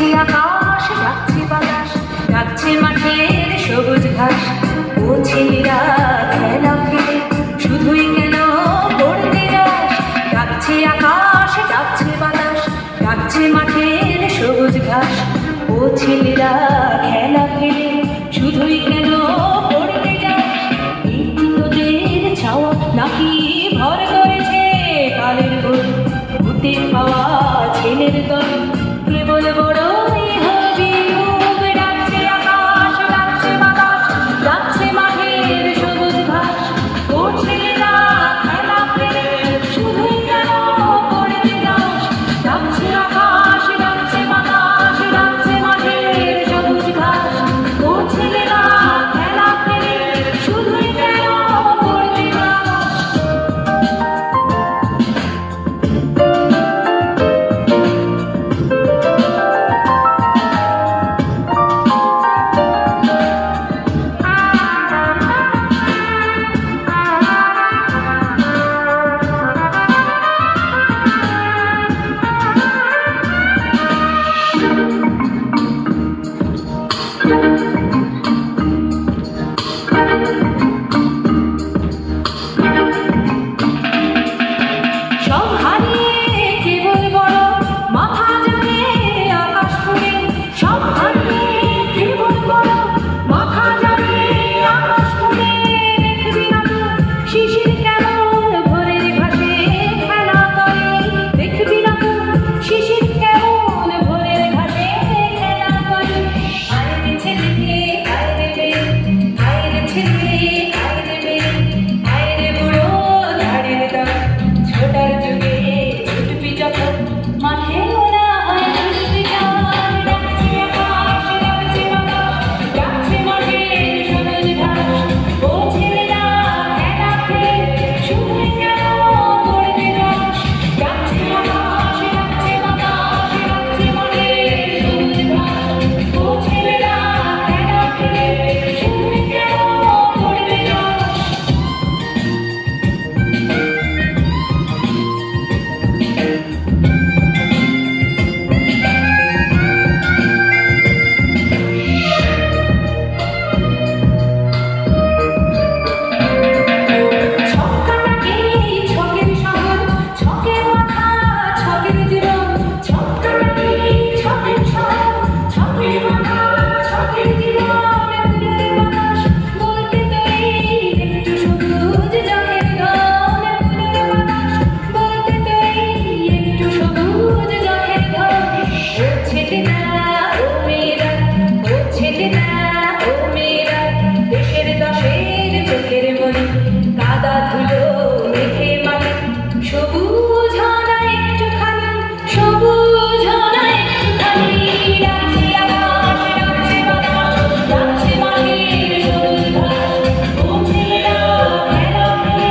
ডাকছে আকাশ, ডাকছে বাতাস, ডাকছে মাঠের সবুজ ঘাস। ও ছেলেরা খেলা খেলে শুধুই কেন পড়তে যাস? ডাকছে আকাশ, ডাকছে বাতাস, ডাকছে মাঠের সবুজ ঘাস। ও ছেলেরা খেলা খেলে শুধুই কেন পড়তে যাস? এই তোদের ছাওয়া নাকি ভর করেছে কালের ভোর? ভূতে পাওয়া ছেলের দল কেবল বড়ই হবি খুব। ডাকছে আকাশ, ডাকছে বাতাস, ডাকছে মাঠের সবুজ ঘাস। ও ছেলেরা খেলা খেলে শুধুই কেন পড়তে যাস? ডাকছে আকাশ, ডাকছে বাতাস, ডাকছে মাঠের সবুজ ঘাস। ও ছেলেরা খেলা খেলে শুধুই কেন পড়তে যাস? সব হারিয়ে কেবল বড় মাথা যাবে আকাশ ফুলে। সব হারিয়ে কেবল বড় মাথা যাবে আকাশ ফুলে। দেখবি না তো শিশির কেমন ভোরের ঘাসে খেলা করে? দেখবি না তো শিশির কেমন ভোরের ঘাসে খেলা করে? আয় ছেলে আয় রে বে, আয় রে ছেলে আয় রে বে, আয় রে বুড়ো ধারের দল। ছোটার যুগে ছুটবি যখন মাঠে ওরা হয় ছুটবি যার। ডাকছে আকাশ, ডাকছে বাতাস, ডাকছে মাঠের সবুজ ঘাস। ও ছেলেরা খেলা খেলে শুধুই কেন পড়তে যাস? ডাকছে আকাশ, ডাকছে বাতাস, ডাকছে মাঠের সবুজ ঘাস। ও ছেলেরা খেলা খেলে শুধুই কেন পড়তে যাস? ছকের শহর, ছকের মাথা, ছকের জীবন। ছক্কাটাকি ছকের শহর, ছকের মাথা, ছকের জীবন। ফুলের বাতাস বলতে তো এই একটু সবুজ জলের ধন। ফুলের বাতাস বলতে তো এই একটু সবুজ জলের ধন। ও ছেলেরা ও মেয়েরা, ও ছেলেরা ও মেয়েরা, দেশের দশের চোখের মনি কাদা ধুলো মেখে মাটি। সবুজ হনা একটুখানি, সবুজ হনা একটুখানি। ডাকছে আকাশ, ডাকছে বাতাস, ডাকছে মাঠের সবুজ ঘাস। ও ছেলেরা খেলা খেলে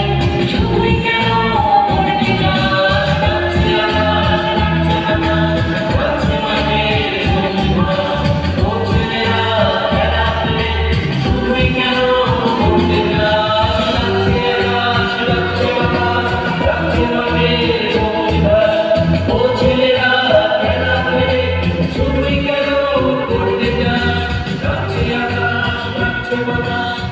শুধুই কেন পড়তে যাস? ডাকছে আকাশ, ডাকছে বাতাস, ডাকছে মাঠের সবুজ ঘাস। ও ছেলেরা খেলা খেলে শুধুই কেন পড়তে যাস? ডাকছে আকাশ, ডাকছে বাতাস, ডাকছে মাঠের সবুজ ঘাস। ও ছেলেরা খেলা খেলে শুধুই কেন পড়তে যাস? ডাকছে আকাশ, ডাকছে বাতাস।